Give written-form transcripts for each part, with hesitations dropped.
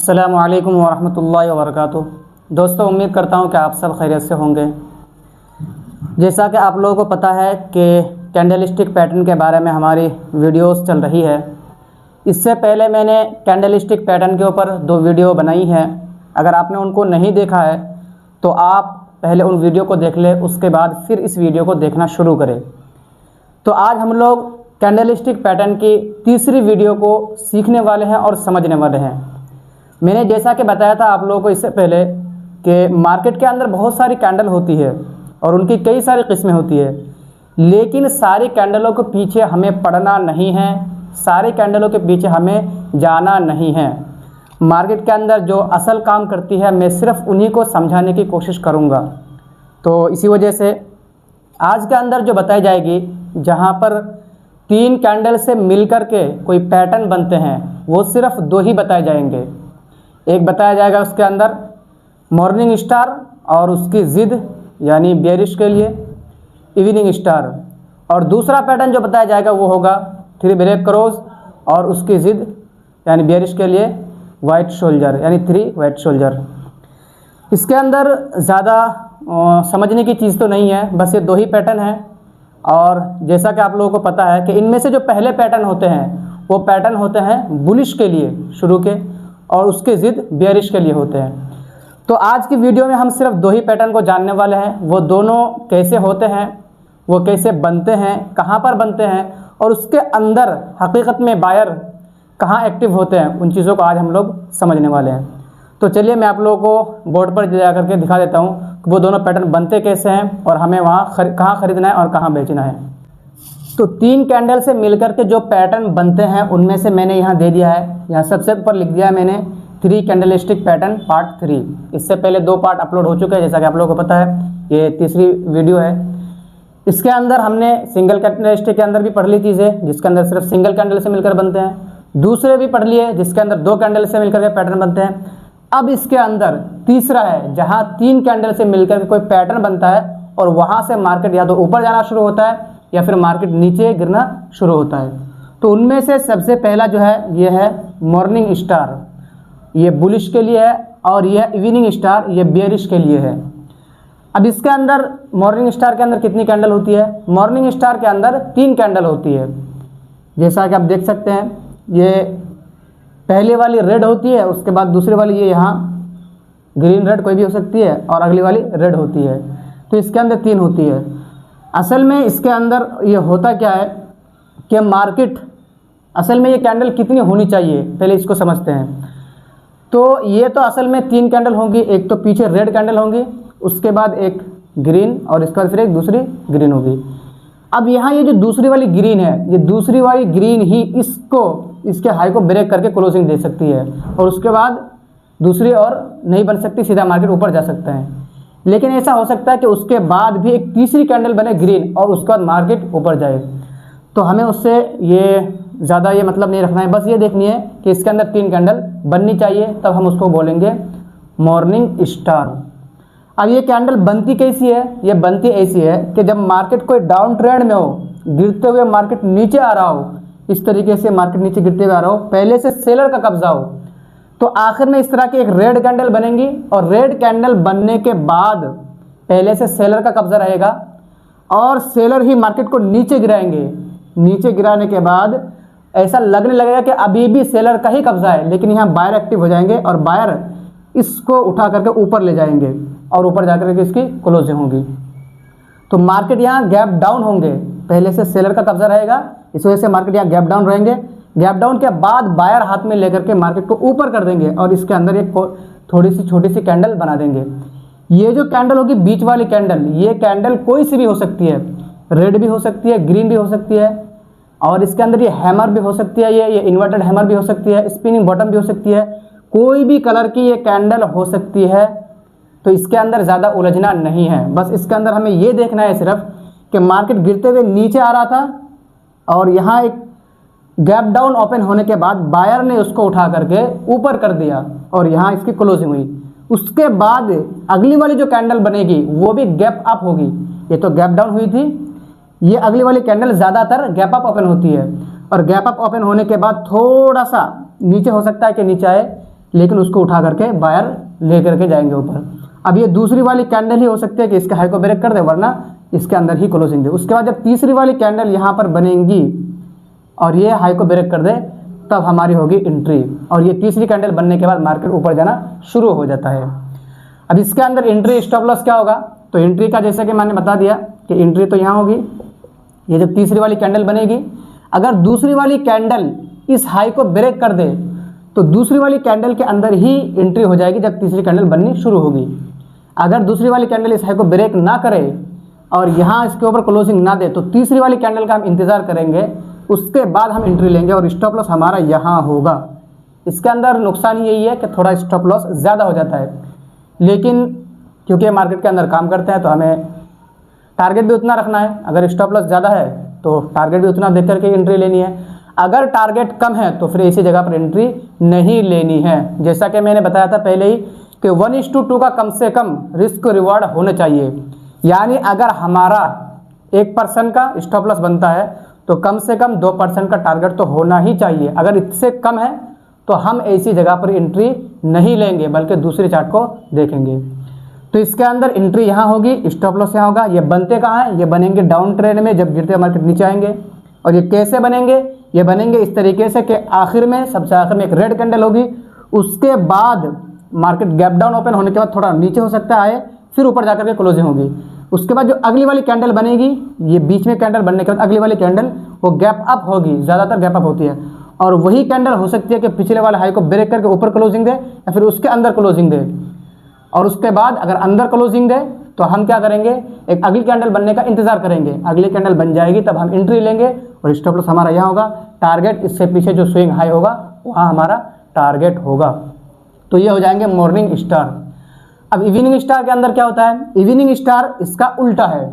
अस्सलामु अलैकुम वरहमतुल्लाहि वबरकातुह। दोस्तों, उम्मीद करता हूँ कि आप सब खैरियत से होंगे। जैसा कि आप लोगों को पता है कि कैंडलस्टिक पैटर्न के बारे में हमारी वीडियोस चल रही है। इससे पहले मैंने कैंडलस्टिक पैटर्न के ऊपर 2 वीडियो बनाई हैं। अगर आपने उनको नहीं देखा है तो आप पहले उन वीडियो को देख लें, उसके बाद फिर इस वीडियो को देखना शुरू करें। तो आज हम लोग कैंडलस्टिक पैटर्न की तीसरी वीडियो को सीखने वाले हैं और समझने वाले हैं। मैंने जैसा कि बताया था आप लोगों को इससे पहले कि मार्केट के अंदर बहुत सारी कैंडल होती है और उनकी कई सारी किस्में होती है, लेकिन सारी कैंडलों के पीछे हमें पड़ना नहीं है, सारी कैंडलों के पीछे हमें जाना नहीं है। मार्केट के अंदर जो असल काम करती है मैं सिर्फ उन्हीं को समझाने की कोशिश करूँगा। तो इसी वजह से आज के अंदर जो बताई जाएगी, जहाँ पर 3 कैंडल से मिलकर के कोई पैटर्न बनते हैं, वो सिर्फ 2 ही बताए जाएंगे। एक बताया जाएगा उसके अंदर मॉर्निंग स्टार और उसकी ज़िद यानी बेरिश के लिए इवनिंग स्टार, और दूसरा पैटर्न जो बताया जाएगा वो होगा 3 ब्लैक क्रॉस और उसकी ज़िद यानी बेरिश के लिए वाइट शोल्जर यानी 3 वाइट शोल्जर। इसके अंदर ज़्यादा समझने की चीज़ तो नहीं है, बस ये 2 ही पैटर्न हैं। और जैसा कि आप लोगों को पता है कि इनमें से जो पहले पैटर्न होते हैं वो पैटर्न होते हैं बुलिश के लिए शुरू के, और उसके ज़िद बेरिश के लिए होते हैं। तो आज की वीडियो में हम सिर्फ 2 ही पैटर्न को जानने वाले हैं। वो दोनों कैसे होते हैं, वो कैसे बनते हैं, कहाँ पर बनते हैं, और उसके अंदर हकीकत में बायर कहाँ एक्टिव होते हैं, उन चीज़ों को आज हम लोग समझने वाले हैं। तो चलिए मैं आप लोगों को बोर्ड पर जा करके दिखा देता हूँ कि वो दोनों पैटर्न बनते कैसे हैं और हमें वहाँ कहाँ ख़रीदना है और कहाँ बेचना है। तो 3 कैंडल से मिलकर के जो पैटर्न बनते हैं उनमें से मैंने यहाँ दे दिया है, यहाँ सबसे ऊपर लिख दिया है मैंने 3 कैंडलस्टिक पैटर्न पार्ट 3। इससे पहले 2 पार्ट अपलोड हो चुके हैं, जैसा कि आप लोगों को पता है। ये तीसरी वीडियो है। इसके अंदर हमने सिंगल कैंडलस्टिक के अंदर भी पढ़ ली चीज़ें, जिसके अंदर सिर्फ सिंगल कैंडल से मिलकर बनते हैं। दूसरे भी पढ़ लिए जिसके अंदर 2 कैंडल से मिलकर के पैटर्न बनते हैं। अब इसके अंदर तीसरा है जहाँ 3 कैंडल से मिलकर कोई पैटर्न बनता है और वहाँ से मार्केट या तो ऊपर जाना शुरू होता है या फिर मार्केट नीचे गिरना शुरू होता है। तो उनमें से सबसे पहला जो है ये है मॉर्निंग स्टार, ये बुलिश के लिए है, और यह इवनिंग स्टार ये बेरिश के लिए है। अब इसके अंदर मॉर्निंग स्टार के अंदर कितनी कैंडल होती है? मॉर्निंग स्टार के अंदर 3 कैंडल होती है। जैसा कि आप देख सकते हैं, ये पहले वाली रेड होती है, उसके बाद दूसरी वाली ये यहाँ ग्रीन रेड कोई भी हो सकती है, और अगली वाली रेड होती है। तो इसके अंदर 3 होती है। असल में इसके अंदर ये होता क्या है कि मार्केट असल में ये कैंडल कितनी होनी चाहिए, पहले इसको समझते हैं। तो ये तो असल में 3 कैंडल होंगी, एक तो पीछे रेड कैंडल होंगी, उसके बाद एक ग्रीन, और इसके बाद फिर एक दूसरी ग्रीन होगी। अब यहाँ ये जो दूसरी वाली ग्रीन है, ये दूसरी वाली ग्रीन ही इसके हाई को ब्रेक करके क्लोजिंग दे सकती है, और उसके बाद दूसरी और नहीं बन सकती, सीधा मार्केट ऊपर जा सकता है। लेकिन ऐसा हो सकता है कि उसके बाद भी एक तीसरी कैंडल बने ग्रीन और उसके बाद मार्केट ऊपर जाए। तो हमें उससे ये ज़्यादा ये मतलब नहीं रखना है, बस ये देखनी है कि इसके अंदर 3 कैंडल बननी चाहिए, तब हम उसको बोलेंगे मॉर्निंग स्टार। अब ये कैंडल बनती कैसी है? ये बनती ऐसी है कि जब मार्केट कोई डाउन ट्रेंड में हो, गिरते हुए मार्केट नीचे आ रहा हो, इस तरीके से मार्केट नीचे गिरते हुए आ रहा हो, पहले से सेलर का कब्जा हो, तो आखिर में इस तरह की एक रेड कैंडल बनेंगी, और रेड कैंडल बनने के बाद पहले से सेलर का कब्जा रहेगा और सेलर ही मार्केट को नीचे गिराएंगे। नीचे गिराने के बाद ऐसा लगने लगेगा कि अभी भी सेलर का ही कब्जा है, लेकिन यहाँ बायर एक्टिव हो जाएंगे और बायर इसको उठा करके ऊपर ले जाएंगे और ऊपर जाकर के इसकी क्लोजिंग होगी। तो मार्केट यहाँ गैप डाउन होंगे, पहले से सेलर का कब्जा रहेगा, इस वजह से मार्केट यहाँ गैप डाउन रहेंगे। गैप डाउन के बाद बायर हाथ में लेकर के मार्केट को ऊपर कर देंगे और इसके अंदर एक थोड़ी सी छोटी सी कैंडल बना देंगे। ये जो कैंडल होगी बीच वाली कैंडल, ये कैंडल कोई सी भी हो सकती है, रेड भी हो सकती है, ग्रीन भी हो सकती है, और इसके अंदर ये हैमर भी हो सकती है, ये इन्वर्टेड हैमर भी हो सकती है, स्पिनिंग बॉटम भी हो सकती है, कोई भी कलर की ये कैंडल हो सकती है। तो इसके अंदर ज़्यादा उलझना नहीं है, बस इसके अंदर हमें ये देखना है सिर्फ कि मार्केट गिरते हुए नीचे आ रहा था और यहाँ एक गैप डाउन ओपन होने के बाद बायर ने उसको उठा करके ऊपर कर दिया और यहाँ इसकी क्लोजिंग हुई। उसके बाद अगली वाली जो कैंडल बनेगी वो भी गैप अप होगी। ये तो गैप डाउन हुई थी, ये अगली वाली कैंडल ज़्यादातर गैप अप ओपन होती है, और गैप अप ओपन होने के बाद थोड़ा सा नीचे हो सकता है कि नीचे आए, लेकिन उसको उठा करके बायर ले करके जाएंगे ऊपर। अब ये दूसरी वाली कैंडल ही हो सकती है कि इसके हाई को ब्रेक कर दे, वरना इसके अंदर ही क्लोजिंग दे। उसके बाद जब तीसरी वाली कैंडल यहाँ पर बनेंगी और ये हाई को ब्रेक कर दे, तब हमारी होगी एंट्री। और ये तीसरी कैंडल बनने के बाद मार्केट ऊपर जाना शुरू हो जाता है। अब इसके अंदर एंट्री स्टॉप लॉस क्या होगा, तो एंट्री का जैसे कि मैंने बता दिया कि एंट्री तो यहाँ होगी, ये जब तीसरी वाली कैंडल बनेगी, अगर दूसरी वाली कैंडल इस हाई को ब्रेक कर दे तो दूसरी वाली कैंडल के अंदर ही एंट्री हो जाएगी जब तीसरी कैंडल बननी शुरू होगी। अगर दूसरी वाली कैंडल इस हाई को ब्रेक ना करे और यहाँ इसके ऊपर क्लोजिंग ना दे तो तीसरी वाली कैंडल का हम इंतज़ार करेंगे, उसके बाद हम एंट्री लेंगे और स्टॉप लॉस हमारा यहाँ होगा। इसके अंदर नुकसान यही है कि थोड़ा स्टॉप लॉस ज़्यादा हो जाता है, लेकिन क्योंकि मार्केट के अंदर काम करते हैं तो हमें टारगेट भी उतना रखना है। अगर स्टॉप लॉस ज़्यादा है तो टारगेट भी उतना देख करके एंट्री लेनी है। अगर टारगेट कम है तो फिर इसी जगह पर एंट्री नहीं लेनी है। जैसा कि मैंने बताया था पहले ही कि 1:2 का कम से कम रिस्क रिवॉर्ड होना चाहिए। यानी अगर हमारा 1% का स्टॉप लॉस बनता है तो कम से कम 2% का टारगेट तो होना ही चाहिए। अगर इससे कम है तो हम ऐसी जगह पर एंट्री नहीं लेंगे, बल्कि दूसरी चार्ट को देखेंगे। तो इसके अंदर एंट्री यहाँ होगी, स्टॉप लॉस यहाँ होगा। ये बनते कहाँ हैं, ये बनेंगे डाउन ट्रेंड में, जब गिरते मार्केट नीचे आएंगे। और ये कैसे बनेंगे, ये बनेंगे इस तरीके से कि आखिर में, सबसे आखिर में एक रेड कैंडल होगी, उसके बाद मार्केट गैप डाउन ओपन होने के बाद थोड़ा नीचे हो सकता है, फिर ऊपर जाकर के क्लोजिंग होगी। उसके बाद जो अगली वाली कैंडल बनेगी, ये बीच में कैंडल बनने के बाद अगली वाली कैंडल वो गैप अप होगी, ज़्यादातर गैप अप होती है। और वही कैंडल हो सकती है कि पिछले वाले हाई को ब्रेक करके ऊपर क्लोजिंग दे या फिर उसके अंदर क्लोजिंग दे। और उसके बाद अगर अंदर क्लोजिंग दे तो हम क्या करेंगे, एक अगली कैंडल बनने का इंतजार करेंगे। अगली कैंडल बन जाएगी तब हम एंट्री लेंगे और स्टॉप लॉस हमारा यहाँ होगा। टारगेट इससे पीछे जो स्विंग हाई होगा वहाँ हमारा टारगेट होगा। तो ये हो जाएंगे मॉर्निंग स्टार। अब इवनिंग स्टार के अंदर क्या होता है, इवनिंग स्टार इसका उल्टा है।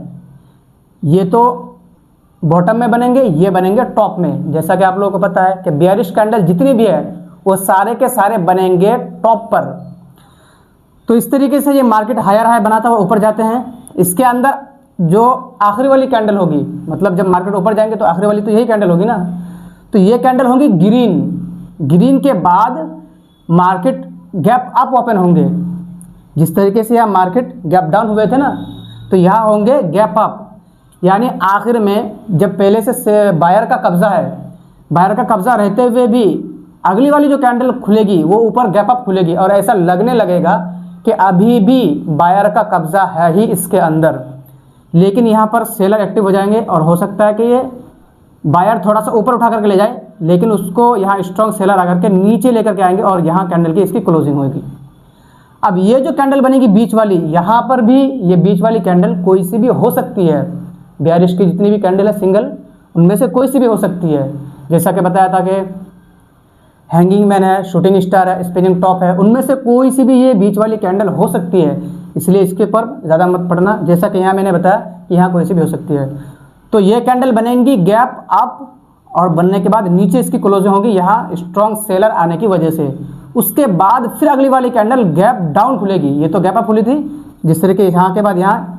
ये तो बॉटम में बनेंगे, ये बनेंगे टॉप में। जैसा कि आप लोगों को पता है कि बेयरिश कैंडल जितनी भी है वो सारे के सारे बनेंगे टॉप पर। तो इस तरीके से ये मार्केट हायर हाई बनाता हुआ ऊपर जाते हैं। इसके अंदर जो आखिरी वाली कैंडल होगी, मतलब जब मार्केट ऊपर जाएंगे तो आखिरी वाली तो यही कैंडल होगी ना, तो ये कैंडल होगी ग्रीन। ग्रीन के बाद मार्केट गैप अप ओपन होंगे। जिस तरीके से यहाँ मार्केट गैप डाउन हुए थे ना, तो यहाँ होंगे गैप अप। यानी आखिर में जब पहले से बायर का कब्जा है, बायर का कब्जा रहते हुए भी अगली वाली जो कैंडल खुलेगी वो ऊपर गैप अप खुलेगी और ऐसा लगने लगेगा कि अभी भी बायर का कब्जा है ही इसके अंदर। लेकिन यहाँ पर सेलर एक्टिव हो जाएंगे और हो सकता है कि ये बायर थोड़ा सा ऊपर उठा करके ले जाए, लेकिन उसको यहाँ स्ट्रॉन्ग सेलर आकर के नीचे लेकर के आएंगे और यहाँ कैंडल की इसकी क्लोजिंग होगी। अब ये जो कैंडल बनेगी बीच वाली, यहाँ पर भी ये बीच वाली कैंडल कोई सी भी हो सकती है। बेयरिश की जितनी भी कैंडल है सिंगल, उनमें से कोई सी भी हो सकती है। जैसा कि बताया था कि हैंगिंग मैन है, शूटिंग स्टार है, स्पिनिंग टॉप है, उनमें से कोई सी भी ये बीच वाली कैंडल हो सकती है। इसलिए इसके ऊपर ज़्यादा मत पड़ना। जैसा कि यहाँ मैंने बताया कि यहाँ कोई सी भी हो सकती है। तो ये कैंडल बनेंगी गैप अप और बनने के बाद नीचे इसकी क्लोजिंग होगी यहाँ स्ट्रॉन्ग सेलर आने की वजह से। उसके बाद फिर अगली वाली कैंडल गैप डाउन खुलेगी। ये तो गैप अप खुली थी जिस तरीके यहाँ के बाद यहाँ,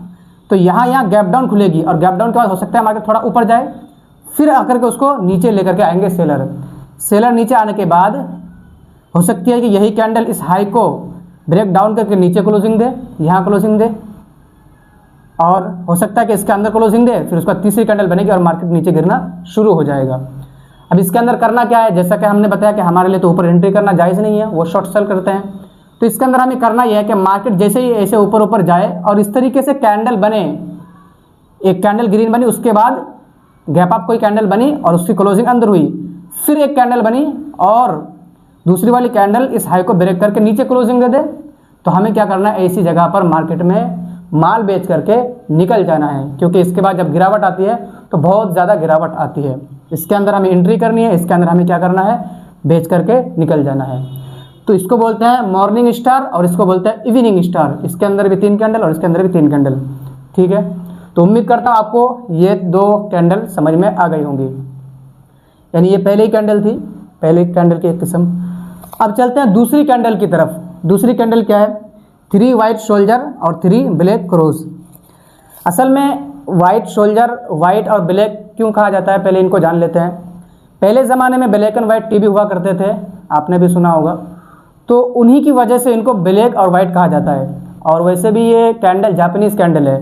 तो यहाँ गैप डाउन खुलेगी और गैप डाउन के बाद हो सकता है मार्केट थोड़ा ऊपर जाए, फिर आकर के उसको नीचे लेकर के आएंगे सेलर। सेलर नीचे आने के बाद हो सकती है कि यही कैंडल इस हाई को ब्रेक डाउन करके नीचे क्लोजिंग दे, यहाँ क्लोजिंग दे, और हो सकता है कि इसके अंदर क्लोजिंग दे, फिर उसका तीसरी कैंडल बनेगी और मार्केट नीचे गिरना शुरू हो जाएगा। अब इसके अंदर करना क्या है, जैसा कि हमने बताया कि हमारे लिए तो ऊपर एंट्री करना जायज़ नहीं है, वो शॉर्ट सेल करते हैं। तो इसके अंदर हमें करना यह है कि मार्केट जैसे ही ऐसे ऊपर ऊपर जाए और इस तरीके से कैंडल बने, एक कैंडल ग्रीन बनी, उसके बाद गैप अप कोई कैंडल बनी और उसकी क्लोजिंग अंदर हुई, फिर एक कैंडल बनी और दूसरी वाली कैंडल इस हाई को ब्रेक करके नीचे क्लोजिंग दे दे, तो हमें क्या करना है, ऐसी जगह पर मार्केट में माल बेच करके निकल जाना है। क्योंकि इसके बाद जब गिरावट आती है तो बहुत ज़्यादा गिरावट आती है। इसके अंदर हमें एंट्री करनी है, इसके अंदर हमें क्या करना है, बेच करके निकल जाना है। तो इसको बोलते हैं मॉर्निंग स्टार और इसको बोलते हैं इवनिंग स्टार। इसके अंदर भी 3 कैंडल और इसके अंदर भी 3 कैंडल। ठीक है, तो उम्मीद करता हूँ आपको ये 2 कैंडल समझ में आ गई होंगी। यानी ये पहले ही कैंडल थी, पहले कैंडल की एक किस्म। अब चलते हैं दूसरी कैंडल की तरफ। दूसरी कैंडल क्या है, 3 वाइट शोल्जर और 3 ब्लैक क्रॉस। असल में वाइट शोल्जर, वाइट और ब्लैक क्यों कहा जाता है, पहले इनको जान लेते हैं। पहले ज़माने में ब्लैक एंड वाइट टीवी हुआ करते थे, आपने भी सुना होगा। तो उन्हीं की वजह से इनको ब्लैक और वाइट कहा जाता है। और वैसे भी ये कैंडल जापानीज़ कैंडल है,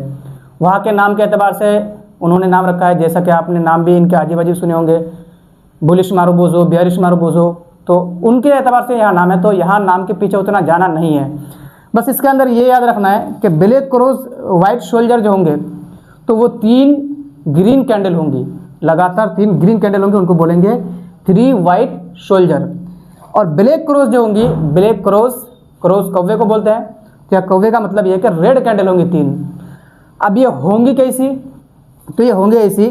वहाँ के नाम के एतबार से उन्होंने नाम रखा है। जैसा कि आपने नाम भी इनके अजीब अजीब सुने होंगे, बुलिश मारुबोजो, बियरिश मारुबोजो, तो उनके एतबार से यहाँ नाम है। तो यहाँ नाम के पीछे उतना जाना नहीं है। बस इसके अंदर ये याद रखना है कि ब्लैक क्रॉस वाइट सोल्जर जो होंगे तो वो 3 ग्रीन कैंडल होंगी, लगातार 3 ग्रीन कैंडल होंगी, उनको बोलेंगे 3 वाइट सोल्जर। और ब्लैक क्रॉस जो होंगी, ब्लैक क्रॉस कौवे को बोलते हैं, क्या कौवे का मतलब ये है कि रेड कैंडल होंगी 3। अब ये होंगी कैसी, तो ये होंगे ऐसी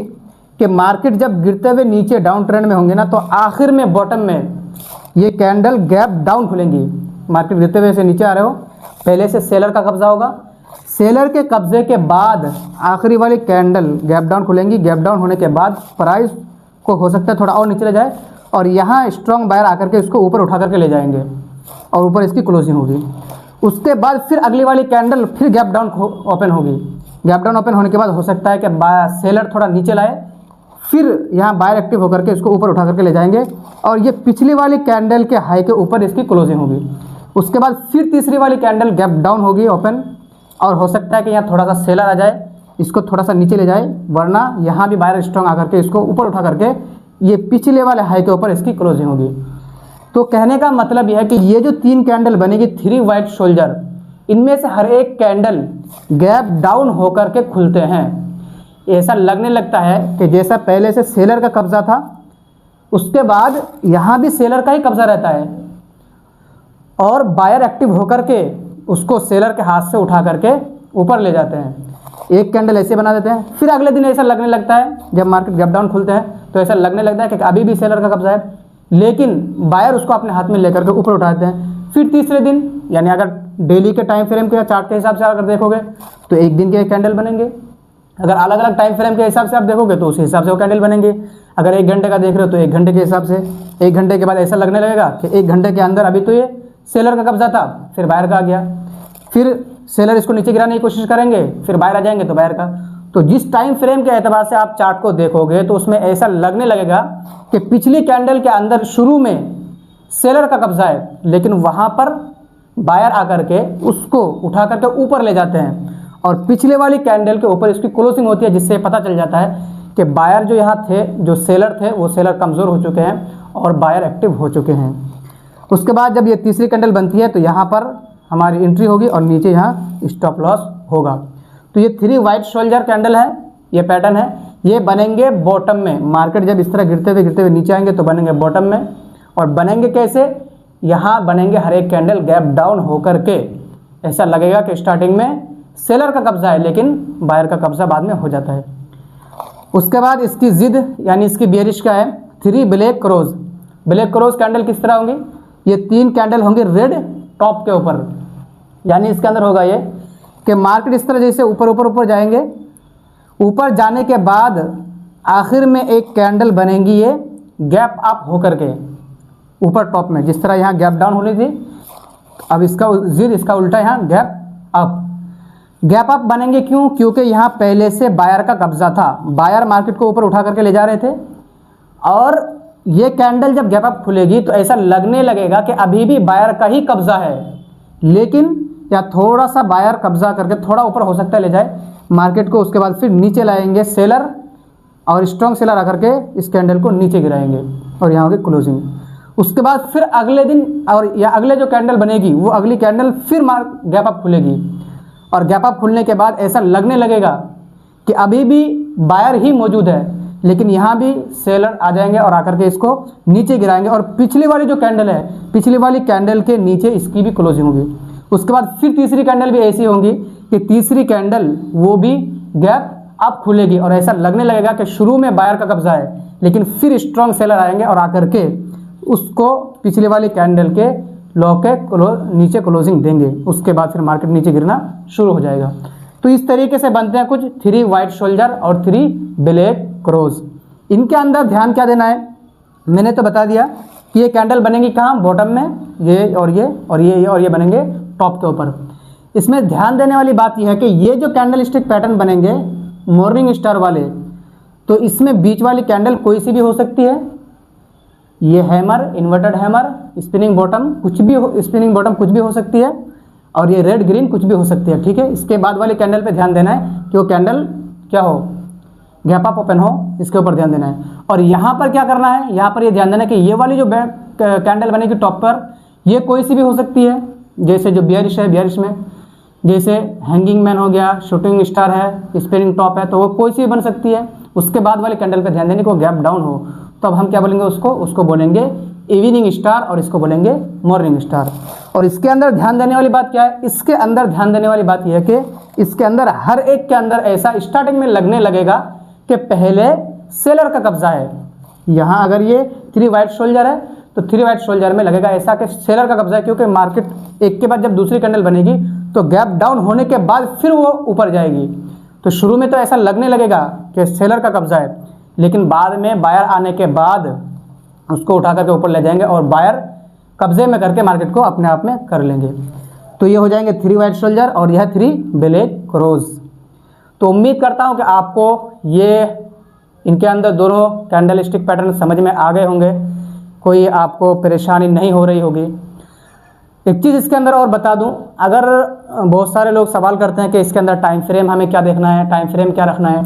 कि मार्केट जब गिरते हुए नीचे डाउन ट्रेंड में होंगे ना, तो आखिर में बॉटम में ये कैंडल गैप डाउन खुलेंगी। मार्केट गिरते हुए से नीचे आ रहे हो, पहले से सेलर का कब्जा होगा, सेलर के कब्जे के बाद आखिरी वाली कैंडल गैप डाउन खुलेंगी। गैप डाउन होने के बाद प्राइस को हो सकता है थोड़ा और नीचे ले जाए, और यहाँ स्ट्रॉन्ग बायर आकर के इसको ऊपर उठा करके ले जाएंगे और ऊपर इसकी क्लोजिंग होगी। उसके बाद फिर अगली वाली कैंडल फिर गैप डाउन ओपन होगी। गैप डाउन ओपन होने के बाद हो सकता है कि सेलर थोड़ा नीचे लाए, फिर यहाँ बायर एक्टिव होकर के इसको ऊपर उठा करके ले जाएंगे, और ये पिछली वाली कैंडल के हाई के ऊपर इसकी क्लोजिंग होगी। उसके बाद फिर तीसरी वाली कैंडल गैप डाउन होगी ओपन, और हो सकता है कि यहाँ थोड़ा सा सेलर आ जाए, इसको थोड़ा सा नीचे ले जाए, वरना यहाँ भी बायर स्ट्रॉन्ग आकर के इसको ऊपर उठा करके ये पिछले वाले हाई के ऊपर इसकी क्लोजिंग होगी। तो कहने का मतलब यह है कि ये जो 3 कैंडल बनेगी 3 वाइट सोल्जर, इनमें से हर एक कैंडल गैप डाउन होकर के खुलते हैं। ऐसा लगने लगता है कि जैसा पहले से सेलर का कब्जा था, उसके बाद यहाँ भी सेलर का ही कब्जा रहता है, और बायर एक्टिव होकर के उसको सेलर के हाथ से उठा करके ऊपर ले जाते हैं। एक कैंडल ऐसे बना देते हैं, फिर अगले दिन ऐसा लगने लगता है, जब मार्केट गैप डाउन खुलते हैं तो ऐसा लगने लगता है कि अभी भी सेलर का कब्जा है, लेकिन बायर उसको अपने हाथ में लेकर के ऊपर उठाते हैं। फिर तीसरे दिन, यानी अगर डेली के टाइम फ्रेम के या चार्ट के हिसाब से अगर देखोगे तो एक दिन के एक कैंडल बनेंगे। अगर अलग अलग टाइम फ्रेम के हिसाब से आप देखोगे तो उस हिसाब से वो कैंडल बनेंगे। अगर 1 घंटे का देख रहे हो तो 1 घंटे के हिसाब से, 1 घंटे के बाद ऐसा लगने लगेगा कि 1 घंटे के अंदर अभी तो ये सेलर का कब्जा था, फिर बायर का आ गया, फिर सेलर इसको नीचे गिराने की कोशिश करेंगे, फिर बायर आ जाएंगे तो बायर का। तो जिस टाइम फ्रेम के एतबार से आप चार्ट को देखोगे तो उसमें ऐसा लगने लगेगा कि पिछली कैंडल के अंदर शुरू में सेलर का कब्जा है, लेकिन वहाँ पर बायर आकर के उसको उठा करके ऊपर ले जाते हैं, और पिछले वाली कैंडल के ऊपर इसकी क्लोजिंग होती है, जिससे पता चल जाता है कि बायर जो यहाँ थे, जो सेलर थे, वो सेलर कमज़ोर हो चुके हैं और बायर एक्टिव हो चुके हैं। उसके बाद जब ये तीसरी कैंडल बनती है तो यहाँ पर हमारी एंट्री होगी और नीचे यहाँ स्टॉप लॉस होगा। तो ये 3 वाइट सोल्जर कैंडल है, ये पैटर्न है, ये बनेंगे बॉटम में। मार्केट जब इस तरह गिरते हुए नीचे आएंगे तो बनेंगे बॉटम में। और बनेंगे कैसे, यहाँ बनेंगे हर एक कैंडल गैप डाउन होकर के। ऐसा लगेगा कि स्टार्टिंग में सेलर का कब्जा है, लेकिन बायर का कब्जा बाद में हो जाता है। उसके बाद इसकी जिद यानी इसकी बियरिश का है 3 black cross. Black cross candle किस तरह होंगी, ये 3 कैंडल होंगे रेड टॉप के ऊपर। यानी इसके अंदर होगा ये कि मार्केट इस तरह जैसे ऊपर ऊपर ऊपर जाएंगे, ऊपर जाने के बाद आखिर में एक कैंडल बनेंगी ये गैप अप होकर के ऊपर टॉप में, जिस तरह यहाँ गैप डाउन होनी थी, अब इसका जिद इसका उल्टा यहाँ गैप अप। गैप अप बनेंगे क्यों, क्योंकि यहाँ पहले से बायर का कब्जा था, बायर मार्केट को ऊपर उठा करके ले जा रहे थे, और ये कैंडल जब गैप अप खुलेगी तो ऐसा लगने लगेगा कि अभी भी बायर का ही कब्जा है, लेकिन या थोड़ा सा बायर कब्जा करके थोड़ा ऊपर हो सकता है ले जाए मार्केट को। उसके बाद फिर नीचे लाएंगे सेलर, और स्ट्रॉन्ग सेलर आकर के इस कैंडल को नीचे गिराएंगे और यहाँ होगी क्लोजिंग। उसके बाद फिर अगले दिन और या अगले जो कैंडल बनेगी वो अगली कैंडल फिर गैप अप खुलेगी, और गैप अप खुलने के बाद ऐसा लगने लगेगा कि अभी भी बायर ही मौजूद है, लेकिन यहाँ भी सेलर आ जाएंगे और आकर के इसको नीचे गिराएंगे, और पिछली वाली जो कैंडल है, पिछली वाली कैंडल के नीचे इसकी भी क्लोजिंग होगी। उसके बाद फिर तीसरी कैंडल भी ऐसी होंगी कि तीसरी कैंडल वो भी गैप अप खुलेगी, और ऐसा लगने लगेगा कि शुरू में बायर का कब्जा है, लेकिन फिर स्ट्रॉन्ग सेलर आएंगे और आकर के उसको पिछले वाली कैंडल के लो के नीचे क्लोजिंग देंगे। उसके बाद फिर मार्केट नीचे गिरना शुरू हो जाएगा। तो इस तरीके से बनते हैं कुछ 3 वाइट सोल्जर और 3 ब्लैक क्रॉस। इनके अंदर ध्यान क्या देना है, मैंने तो बता दिया कि ये कैंडल बनेंगी कहाँ, बॉटम में, ये और ये और ये और ये बनेंगे टॉप के ऊपर। इसमें ध्यान देने वाली बात यह है कि ये जो कैंडल स्टिक पैटर्न बनेंगे मॉर्निंग स्टार वाले, तो इसमें बीच वाली कैंडल कोई सी भी हो सकती है, ये hammer, inverted hammer, spinning bottom कुछ भी हो, स्पिनिंग बॉटम कुछ भी हो सकती है, और ये रेड ग्रीन कुछ भी हो सकती है, ठीक है। इसके बाद वाली कैंडल पे ध्यान देना है कि वो कैंडल क्या हो, गैप अप ओपन हो, इसके ऊपर ध्यान देना है। और यहाँ पर क्या करना है, यहाँ पर ये ध्यान देना है कि ये वाली जो कैंडल बनेगी टॉप पर, ये कोई सी भी हो सकती है, जैसे जो बियरिश है, बियरिश में जैसे हैंगिंग मैन हो गया, शूटिंग स्टार है, स्पिनिंग टॉप है, तो वो कोई सी भी बन सकती है। उसके बाद वाले कैंडल पे ध्यान देने को गैप डाउन हो, तो अब हम क्या बोलेंगे उसको बोलेंगे इवनिंग स्टार, और इसको बोलेंगे मॉर्निंग स्टार। और इसके अंदर ध्यान देने वाली बात क्या है, इसके अंदर ध्यान देने वाली बात यह है कि इसके अंदर हर एक के अंदर ऐसा स्टार्टिंग में लगने लगेगा कि पहले सेलर का कब्जा है। यहाँ अगर ये 3 वाइट शोल्डर है तो 3 वाइट शोल्डर में लगेगा ऐसा कि सेलर का कब्जा है, क्योंकि मार्केट एक के बाद जब दूसरी कैंडल बनेगी तो गैप डाउन होने के बाद फिर वो ऊपर जाएगी। तो शुरू में तो ऐसा लगने लगेगा कि सेलर का कब्जा है, लेकिन बाद में बायर आने के बाद उसको उठा करके ऊपर ले जाएंगे और बायर कब्जे में करके मार्केट को अपने आप में कर लेंगे। तो ये हो जाएंगे 3 वाइट शोल्डर और यह 3 ब्लैक रोज। तो उम्मीद करता हूँ कि आपको ये इनके अंदर दोनों कैंडल स्टिक पैटर्न समझ में आ गए होंगे, कोई आपको परेशानी नहीं हो रही होगी। एक चीज़ इसके अंदर और बता दूं, अगर बहुत सारे लोग सवाल करते हैं कि इसके अंदर टाइम फ्रेम हमें क्या देखना है, टाइम फ्रेम क्या रखना है,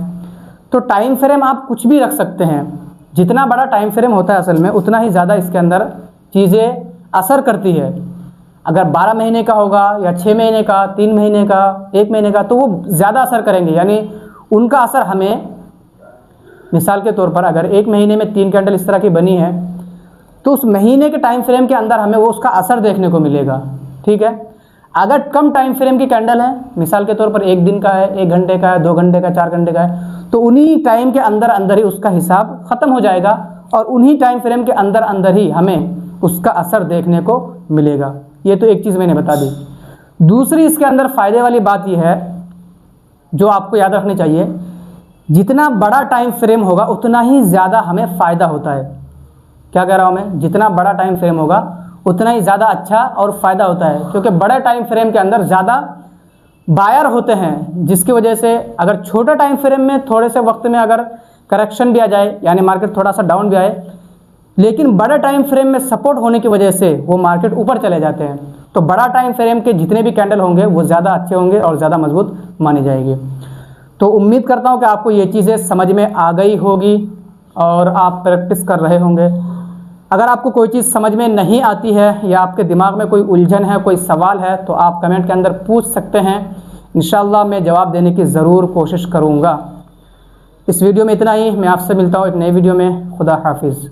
तो टाइम फ्रेम आप कुछ भी रख सकते हैं। जितना बड़ा टाइम फ्रेम होता है असल में उतना ही ज़्यादा इसके अंदर चीज़ें असर करती है। अगर 12 महीने का होगा या 6 महीने का, 3 महीने का, 1 महीने का, तो वो ज़्यादा असर करेंगे, यानी उनका असर हमें, मिसाल के तौर पर अगर 1 महीने में 3 कैंडल इस तरह की बनी है तो उस महीने के टाइम फ्रेम के अंदर हमें वो उसका असर देखने को मिलेगा, ठीक है। अगर कम टाइम फ्रेम की कैंडल है, मिसाल के तौर पर 1 दिन का है, 1 घंटे का है, 2 घंटे का, 4 घंटे का है, तो उन्हीं टाइम के अंदर अंदर ही उसका हिसाब ख़त्म हो जाएगा और उन्हीं टाइम फ्रेम के अंदर अंदर ही हमें उसका असर देखने को मिलेगा। ये तो एक चीज़ मैंने बता दी। दूसरी इसके अंदर फ़ायदे वाली बात यह है जो आपको याद रखनी चाहिए, जितना बड़ा टाइम फ्रेम होगा उतना ही ज़्यादा हमें फ़ायदा होता है। क्या कह रहा हूँ मैं, जितना बड़ा टाइम फ्रेम होगा उतना ही ज़्यादा अच्छा और फ़ायदा होता है, क्योंकि बड़े टाइम फ्रेम के अंदर ज़्यादा बायर होते हैं, जिसकी वजह से अगर छोटे टाइम फ्रेम में थोड़े से वक्त में अगर करेक्शन भी आ जाए, यानी मार्केट थोड़ा सा डाउन भी आए, लेकिन बड़े टाइम फ्रेम में सपोर्ट होने की वजह से वो मार्केट ऊपर चले जाते हैं। तो बड़ा टाइम फ्रेम के जितने भी कैंडल होंगे वो ज़्यादा अच्छे होंगे और ज़्यादा मजबूत मानी जाएगी। तो उम्मीद करता हूँ कि आपको ये चीज़ें समझ में आ गई होगी और आप प्रैक्टिस कर रहे होंगे। अगर आपको कोई चीज़ समझ में नहीं आती है या आपके दिमाग में कोई उलझन है, कोई सवाल है, तो आप कमेंट के अंदर पूछ सकते हैं। इंशाअल्लाह मैं जवाब देने की ज़रूर कोशिश करूँगा। इस वीडियो में इतना ही। मैं आपसे मिलता हूँ एक नई वीडियो में। खुदा हाफिज़।